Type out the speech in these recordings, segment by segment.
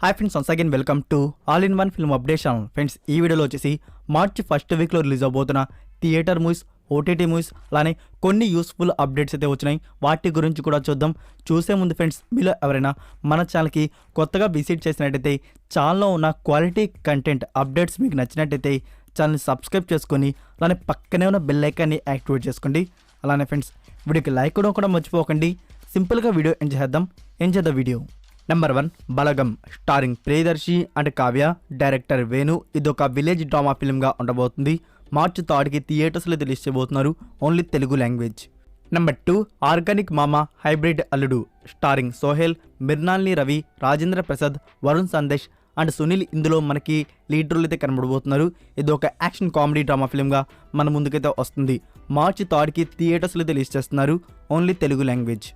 Hi friends, once again welcome to all in one film update channel. Friends, ఈ వీడియోలో వచ్చేసి March first వీక్లో release అవబోతున్న theatre movies, OTT movies, అలానే కొన్ని యూస్ఫుల్ అప్డేట్స్ అయితే వచ్చినాయి. వాటి గురించి కూడా చూద్దాం. చూసే ముందు ఫ్రెండ్స్, మీలో ఎవరైనా మన ఛానల్కి కొత్తగా విజిట్ చేసినట్టయితే ఛానల్లో ఉన్న క్వాలిటీ కంటెంట్ అప్డేట్స్ మీకు నచ్చినట్టయితే ఛానల్ని సబ్స్క్రైబ్ చేసుకొని అలానే పక్కనే ఉన్న బెల్ ఐకాన్ని యాక్టివేట్ చేసుకోండి. అలానే ఫ్రెండ్స్, వీడియోకి లైక్ కూడా మర్చిపోకండి. సింపుల్గా వీడియో ఎంజాయ్ చేద్దాం video. Number 1, Balagam starring Priyadarshi and Kavya, director Venu. ఇదొక విలేజ్ డ్రామా ఫిల్మ్గా ఉండబోతుంది. మార్చి 3కి థియేటర్స్లో రిలీజ్ చేయబోతున్నారు, only Telugu language. Number 2, organic మామ హైబ్రిడ్ అల్లుడు స్టారింగ్ సోహెల్, మిర్నాల్ని రవి, రాజేంద్ర ప్రసాద్, వరుణ్ సందేశ్ అండ్ సునీల్ ఇందులో మనకి లీడ్ రోల్ అయితే కనబడబోతున్నారు. ఇది ఒక యాక్షన్ కామెడీ డ్రామా ఫిల్మ్గా మన ముందుకైతే వస్తుంది. మార్చి 3కి థియేటర్స్లో రిలీజ్ చేస్తున్నారు, only Telugu language.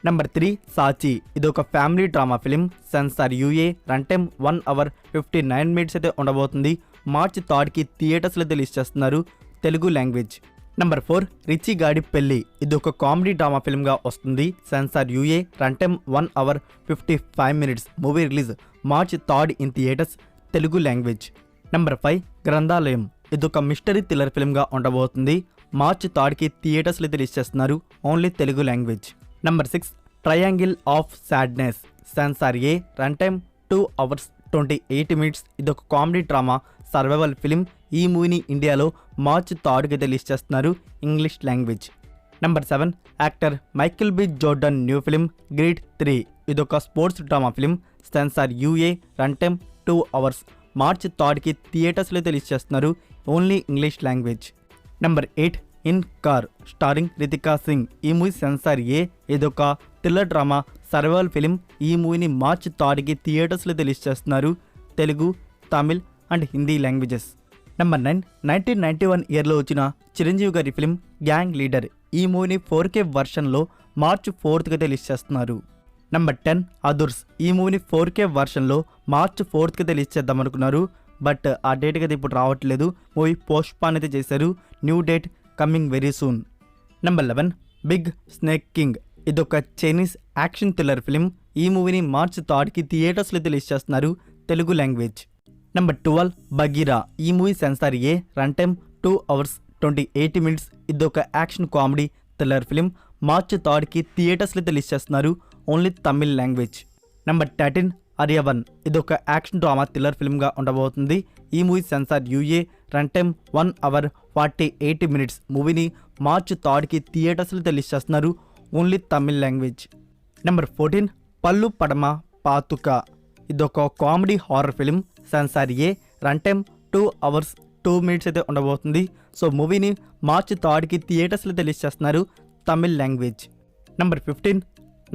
Number 3, Saachi. ఇది ఒక family drama film, censor UA, run time 1 hour 59 minutes అయితే ఉండబోతుంది. మార్చి 3కి థియేటర్స్లో రిలీజ్ చేస్తున్నారు, తెలుగు లాంగ్వేజ్. నెంబర్ 4, రిచి గాడి పెళ్లి. ఇది ఒక కామెడీ డ్రామా ఫిల్మ్గా వస్తుంది. Censor UA, run time 1 hour 55 minutes. Movie release March 3 in theatres, Telugu language. Number 5, Granthalayam. ఇది ఒక మిస్టరీ థ్రిల్లర్ ఫిల్మ్గా ఉండబోతుంది. మార్చి 3కి థియేటర్స్లో రిలీజ్ చేస్తున్నారు, only Telugu language. Number 6, triangle of sadness. Censor A, run time 2 hours 28 minutes. ఇది ఒక కామెడీ డ్రామా సర్వైవల్ ఫిలిం. ఈ మూవీని ఇండియాలో మార్చి 3కి రిలీజ్ చేస్తున్నారు, English language. Number 7, actor Michael B Jordan new film Creed 3. ఇది ఒక sports drama film. Censor UA, run time 2 hours. March 3కి థియేటర్స్లో రిలీజ్ చేస్తున్నారు, only English language. Number 8, in car starring Ritika Singh. ఈ మూవీ సెన్సార్ ఏ. ఇదొక థ్రిల్లర్ డ్రామా సర్వైవల్ ఫిలిం. ఈ మూవీని March 3కి థియేటర్స్లో రిలీజ్ చేస్తున్నారు, Telugu, Tamil and Hindi languages. Number 9, 1991 ఇయర్లో వచ్చిన చిరంజీవి గారి ఫిలిం గ్యాంగ్ లీడర్. ఈ మూవీని 4K వర్షన్లో మార్చి 4కి రిలీజ్ చేస్తున్నారు. నెంబర్ 10, అదుర్స్. ఈ మూవీని 4K వర్షన్లో మార్చి 4కి రిలీజ్ చేద్దామనుకున్నారు, బట్ ఆ డేట్కి అయితే ఇప్పుడు రావట్లేదు. మూవీ పోస్ట్పోన్ అయితే చేశారు. New date coming very soon. Number 11, big snake king. ఇదొక చైనీస్ యాక్షన్ థ్రిల్లర్ ఫిలిం. ఈ మూవీని మార్చి 3కి థియేటర్స్లో రిలీజ్ చేస్తున్నారు, తెలుగు లాంగ్వేజ్. నెంబర్ 12, బగీరా. ఈ movie censor A, run time 2 hours 28 minutes. ఇదొక action comedy thriller film. March 3కి థియేటర్స్లో రిలీజ్ చేస్తున్నారు, only Tamil language. Number 13, Aryavan. ఇదొక యాక్షన్ డ్రామా థ్రిల్లర్ ఫిల్మ్గా ఉండబోతుంది. ఈ movie censor UA, run time 1 hour 48 minutes. మూవీని మార్చి 3కి థియేటర్స్లో రిలీజ్ చేస్తున్నారు, ఓన్లీ తమిళ్ లాంగ్వేజ్. నెంబర్ 14, పల్లు పడమ పాతుక. ఇదొక comedy horror film. Censor A, run time 2 hours 2 minutes అయితే ఉండబోతుంది. సో మూవీని మార్చి 3కి థియేటర్స్లో రిలీజ్ చేస్తున్నారు, తమిళ్ లాంగ్వేజ్. నెంబర్ 15,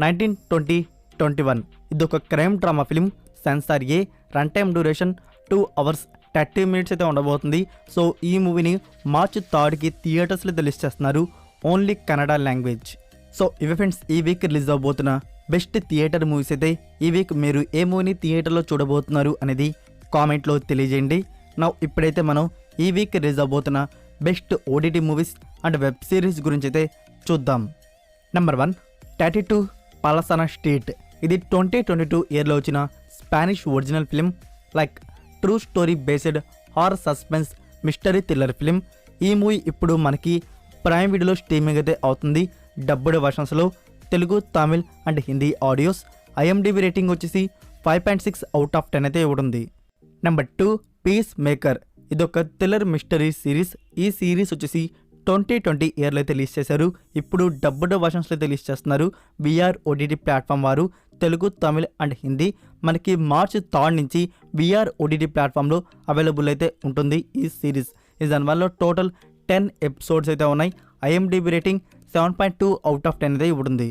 1920-21. ఇదొక crime drama film. Censor A, run time duration 2 hours 30 minutes అయితే ఉండబోతుంది. సో ఈ మూవీని మార్చి 3కి థియేటర్స్లో రిలీజ్ చేస్తున్నారు, ఓన్లీ కన్నడ లాంగ్వేజ్. సో ఇవి ఫ్రెండ్స్, ఈ వీక్ రిలీజ్ అవబోతున్న బెస్ట్ థియేటర్ మూవీస్ అయితే. ఈ వీక్ మీరు ఏ మూవీని థియేటర్లో చూడబోతున్నారు అనేది కామెంట్లో తెలియజేయండి. ఇప్పుడైతే మనం ఈ వీక్ రిలీజ్ అవబోతున్న best OTT movies and web series గురించి అయితే చూద్దాం. నెంబర్ 1, 32 పలసన స్ట్రీట్. ఇది 2022 ఇయర్లో వచ్చిన Spanish original film, like true story based horror suspense mystery thriller film. ఈ మూవీ ఇప్పుడు మనకి ప్రైమ్ వీడియోలో స్ట్రీమింగ్ అయితే అవుతుంది, డబ్బుడ్ వర్షన్స్లో, Telugu, Tamil and Hindi audios. IMDb rating వచ్చేసి 5.6 out of 10 అయితే ఇవ్వడుంది. Number 2, Peacemaker. ఇదొక థ్రిల్లర్ మిస్టరీ సిరీస్. ఈ సిరీస్ వచ్చేసి 2020 ఇయర్లో అయితే రిలీజ్ చేశారు. ఇప్పుడు డబ్బుడ్ వర్షన్స్లో అయితే రిలీజ్ చేస్తున్నారు, VR OTT ప్లాట్ఫామ్ వారు. తెలుగు, తమిళ్ అండ్ హిందీ మనకి మార్చి 3 నుంచి VR OTT ప్లాట్ఫామ్లో అవైలబుల్ అయితే ఉంటుంది ఈ సిరీస్. ఈ దానివల్ల టోటల్ 10 episodes అయితే ఉన్నాయి. IMDb రేటింగ్ 7.2 out of 10 అయితే ఇవ్వడుంది.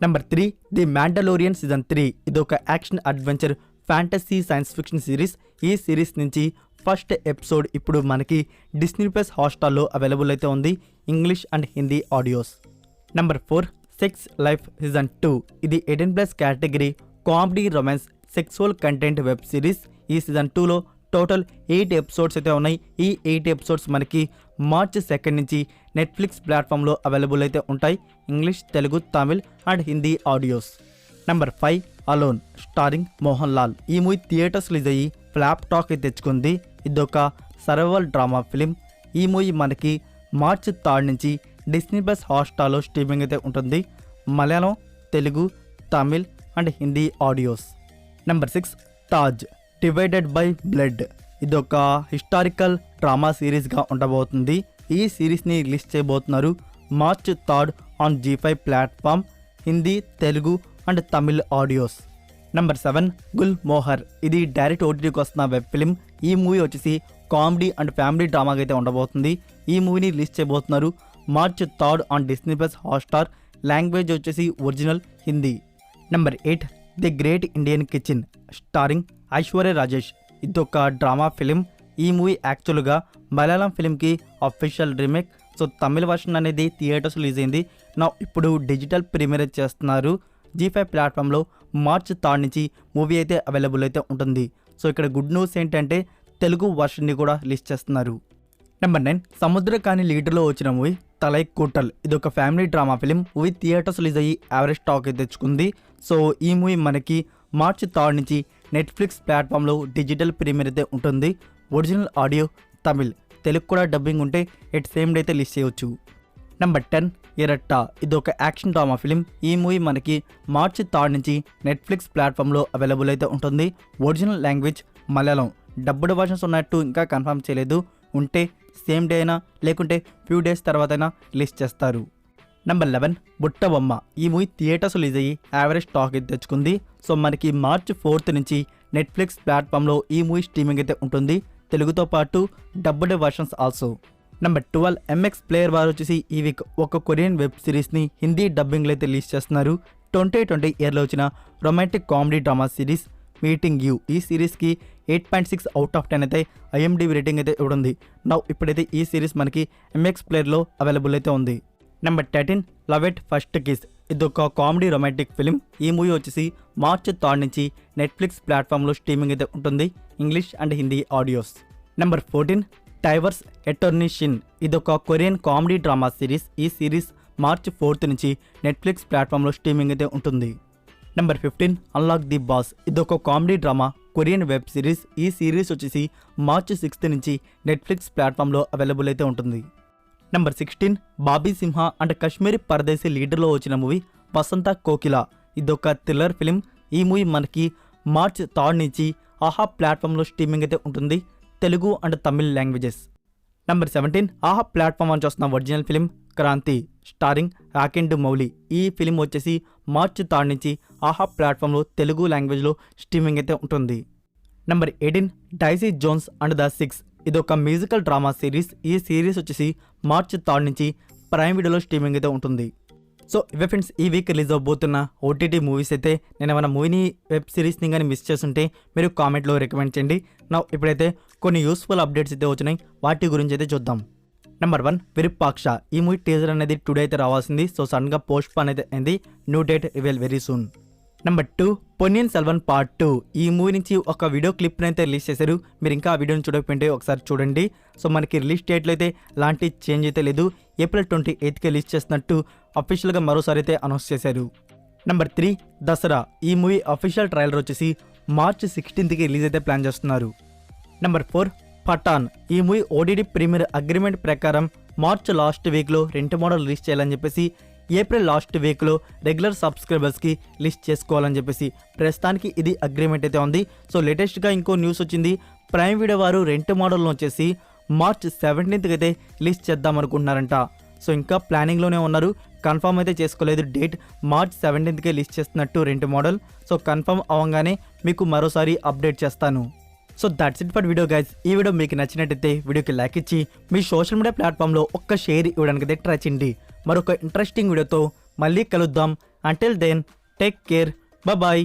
Number 3, the Mandalorian season 3. ఇదొక action adventure fantasy science fiction series. ఈ సిరీస్ నుంచి ఫస్ట్ ఎపిసోడ్ ఇప్పుడు మనకి డిస్నీ ప్లస్ హాట్స్టార్లో అవైలబుల్ అయితే ఉంది, English and Hindi audios. Number 4, sex life season 2. ఇది 18+ category comedy romance sexual content web series. ఈ సీజన్ 2లో టోటల్ 8 episodes అయితే ఉన్నాయి. ఈ 8 episodes మనకి మార్చి 2 నుంచి నెట్ఫ్లిక్స్ ప్లాట్ఫామ్లో అవైలబుల్ అయితే ఉంటాయి, English, Telugu, Tamil and Hindi audios. Number 5 alone starring Mohan Lal. ఈ మూవీ థియేటర్స్ రిలీజ్ అయ్యి ఫ్లాప్ టాక్ అయితే తెచ్చుకుంది. ఇదొక సర్వైవల్ డ్రామా ఫిలిం. ఈ మూవీ మనకి మార్చి 3 నుంచి డిస్నీ ప్లస్ హాట్స్టార్లో స్ట్రీమింగ్ అయితే ఉంటుంది. Malayalam, Telugu, Tamil and Hindi audios. Number 6 Taj divided by blood. ఇదొక హిస్టారికల్ డ్రామా సిరీస్గా ఉండబోతుంది. ఈ సిరీస్ని రిలీజ్ చేయబోతున్నారు March 3 on G5 platform, Hindi, Telugu and Tamil audios. Number 7 Gul Mohar. ఇది డైరెక్ట్ ఓటీటీకి వస్తున్న వెబ్ ఫిలిం. ఈ మూవీ వచ్చేసి కామెడీ అండ్ ఫ్యామిలీ డ్రామాగా అయితే ఉండబోతుంది. ఈ మూవీని రిలీజ్ చేయబోతున్నారు March 3 on Disney plus Hotstar. Language వచ్చేసి original Hindi. Number 8 the great Indian kitchen starring Aishwarya Rajesh. ఇదొక డ్రామా ఫిలిం. ఈ మూవీ యాక్చువల్గా మలయాళం ఫిలింకి అఫీషియల్ రీమేక్. సో తమిళ వర్షన్ అనేది థియేటర్స్ రిలీజ్ అయింది. నా ఇప్పుడు డిజిటల్ ప్రీమియర్ చేస్తున్నారు. G5 ప్లాట్ఫామ్లో మార్చ్ 3 నుంచి మూవీ అయితే అవైలబుల్ అయితే ఉంటుంది. సో ఇక్కడ గుడ్ న్యూస్ ఏంటంటే తెలుగు వర్షన్ని కూడా రిలీజ్ చేస్తున్నారు. నెంబర్ 9 సముద్రకాని లీడర్లో వచ్చిన మూవీ తలై కూటల్. ఇది ఒక family drama film. Movie theatres release అయ్యి యావరేజ్ టాక్ అయితే తెచ్చుకుంది. సో ఈ మూవీ మనకి మార్చ్ 3 నుంచి నెట్ఫ్లిక్స్ ప్లాట్ఫామ్లో డిజిటల్ ప్రీమియర్ అయితే ఉంటుంది. ఒరిజినల్ ఆడియో తమిళ్, తెలుగు కూడా డబ్బింగ్ ఉంటే ఎట్ సేమ్ డే అయితే రిలీజ్ చేయవచ్చు. నెంబర్ 10 ఎరట్టా. ఇది ఒక యాక్షన్ డ్రామా ఫిలిం. ఈ మూవీ మనకి మార్చి 3 నుంచి నెట్ఫ్లిక్స్ ప్లాట్ఫామ్లో అవైలబుల్ అయితే ఉంటుంది. Original language Malayalam. Dubbed versions ఉన్నట్టు ఇంకా కన్ఫర్మ్ చేయలేదు. ఉంటే సేమ్ డే అయినా లేకుంటే ఫ్యూ డేస్ తర్వాత అయినా రిలీజ్ చేస్తారు. నెంబర్ 11 బుట్ట బొమ్మ. ఈ మూవీ థియేటర్స్ రిలీజ్ అయ్యి యావరేజ్ టాక్ అయితే తెచ్చుకుంది. సో మనకి మార్చ్ 4 నుంచి నెట్ఫ్లిక్స్ ప్లాట్ఫామ్లో ఈ మూవీ స్ట్రీమింగ్ అయితే ఉంటుంది. తెలుగుతో పాటు dubbed versions also. Number 12 MX player వారు వచ్చేసి ఈ వీక్ ఒక కొరియన్ వెబ్ సిరీస్ని హిందీ డబ్బింగ్లో అయితే రిలీజ్ చేస్తున్నారు. 2020 ఇయర్లో వచ్చిన romantic comedy drama series meeting you. ఈ సిరీస్కి 8.6 అవుట్ ఆఫ్ 10 అయితే IMDb రేటింగ్ అయితే ఇవ్వడుంది. నౌ ఇప్పుడైతే ఈ సిరీస్ మనకి MX ప్లేయర్లో అవైలబుల్ అయితే ఉంది. Number 13 love at first kiss. ఇది ఒక కామెడీ రొమాంటిక్ ఫిలిం. ఈ మూవీ వచ్చేసి మార్చ్ 3 నుంచి నెట్ఫ్లిక్స్ ప్లాట్ఫామ్లో స్ట్రీమింగ్ అయితే ఉంటుంది. English and Hindi audios. Number 14 టైవర్స్ ఎటర్నిషిన్. ఇది ఒక కొరియన్ కామెడీ డ్రామా సిరీస్. ఈ సిరీస్ మార్చ్ 4 నుంచి నెట్ఫ్లిక్స్ ప్లాట్ఫామ్లో స్ట్రీమింగ్ అయితే ఉంటుంది. Number 15 unlock the boss. ఇది ఒక comedy drama Korean web series. ఈ సిరీస్ వచ్చేసి మార్చ్ 6 నుంచి నెట్ఫ్లిక్స్ ప్లాట్ఫామ్లో అవైలబుల్ అయితే ఉంటుంది. నెంబర్ 16 బాబీ సింహ అండ్ కాశ్మీరీ పరదేశీ లీడర్లో వచ్చిన మూవీ వసంత కోకిల. ఇదొక థ్రిల్లర్ ఫిలిం. ఈ మూవీ మనకి మార్చ్ 3 నుంచి ఆహా ప్లాట్ఫామ్లో స్ట్రీమింగ్ అయితే ఉంటుంది. Telugu and Tamil languages. Number 17 Aha platform అని చూస్తున్న original film Kranthi starring Rakend Mouli. ఈ ఫిలిం వచ్చేసి మార్చ్ 3 నుంచి ఆహా ప్లాట్ఫామ్లో తెలుగు లాంగ్వేజ్లో స్ట్రీమింగ్ అయితే ఉంటుంది. Number 18 Daisy Jones and the Six. ఇది ఒక మ్యూజికల్ డ్రామా సిరీస్. ఈ సిరీస్ వచ్చేసి మార్చ్ 3 నుంచి ప్రైమ్ వీడియోలో స్ట్రీమింగ్ అయితే ఉంటుంది. సో ఇవే ఫ్రెండ్స్ ఈ వీక్ రిలీజ్ అవబోతున్న OTT మూవీస్ అయితే. నేను ఏమైనా మూవీని వెబ్ సిరీస్ని కానీ మిస్ చేస్తుంటే మీరు కామెంట్లో రికమెండ్ చేయండి. నా ఇప్పుడైతే కొన్ని యూస్ఫుల్ అప్డేట్స్ అయితే వచ్చినాయి. వాటి గురించి అయితే చూద్దాం. నెంబర్ 1 విరూపాక్ష. ఈ మూవీ టీజర్ అనేది టుడే అయితే రావాల్సింది. సో సడన్గా పోస్ట్ పోన్ అయితే అయింది. New date reveal very soon. Number 2 Ponniyin Selvan part 2. ఈ మూవీ నుంచి ఒక వీడియో క్లిప్ని అయితే రిలీజ్ చేశారు. మీరు ఇంకా ఆ వీడియోని చూడకపోతే ఒకసారి చూడండి. సో మనకి రిలీజ్ డేట్లో అయితే ఎలాంటి చేంజ్ అయితే లేదు. ఏప్రిల్ 28కి రిలీజ్ చేస్తున్నట్టు అఫీషియల్గా మరోసారి అయితే అనౌన్స్ చేశారు. నెంబర్ 3 దసరా. ఈ మూవీ అఫీషియల్ ట్రైలర్ వచ్చేసి మార్చ్ 16కి రిలీజ్ అయితే ప్లాన్ చేస్తున్నారు. నెంబర్ 4 పఠాన్. ఈ మూవీ OTT ప్రీమియర్ అగ్రిమెంట్ ప్రకారం మార్చ్ లాస్ట్ వీక్లో రెంట్ మోడల్ రిలీజ్ చేయాలని చెప్పేసి ఏప్రిల్ లాస్ట్ వీక్లో రెగ్యులర్ సబ్స్క్రైబర్స్కి లిస్ట్ చేసుకోవాలని చెప్పేసి ప్రస్తుతానికి ఇది అగ్రిమెంట్ అయితే ఉంది. సో లేటెస్ట్గా ఇంకో న్యూస్ వచ్చింది. ప్రైమ్ వీడియో వారు రెంట్ మోడల్ను వచ్చేసి మార్చ్ 17కి అయితే రిలీజ్ చేద్దాం అనుకుంటున్నారంట. సో ఇంకా ప్లానింగ్లోనే ఉన్నారు. కన్ఫర్మ్ అయితే చేసుకోలేదు. డేట్ మార్చ్ 17కి రిలీజ్ చేస్తున్నట్టు రెంట్ మోడల్. సో కన్ఫర్మ్ అవ్వగానే మీకు మరోసారి అప్డేట్ చేస్తాను. So that's it for video guys. ఈ వీడియో మీకు నచ్చినట్టయితే వీడియోకి లైక్ ఇచ్చి మీ సోషల్ మీడియా ప్లాట్ఫామ్లో ఒక్క షేర్ ఇవ్వడానికి అయితే ట్రై చేయండి. మరొక ఇంట్రెస్టింగ్ వీడియోతో మళ్ళీ కలుద్దాం. Until then take care. Bye.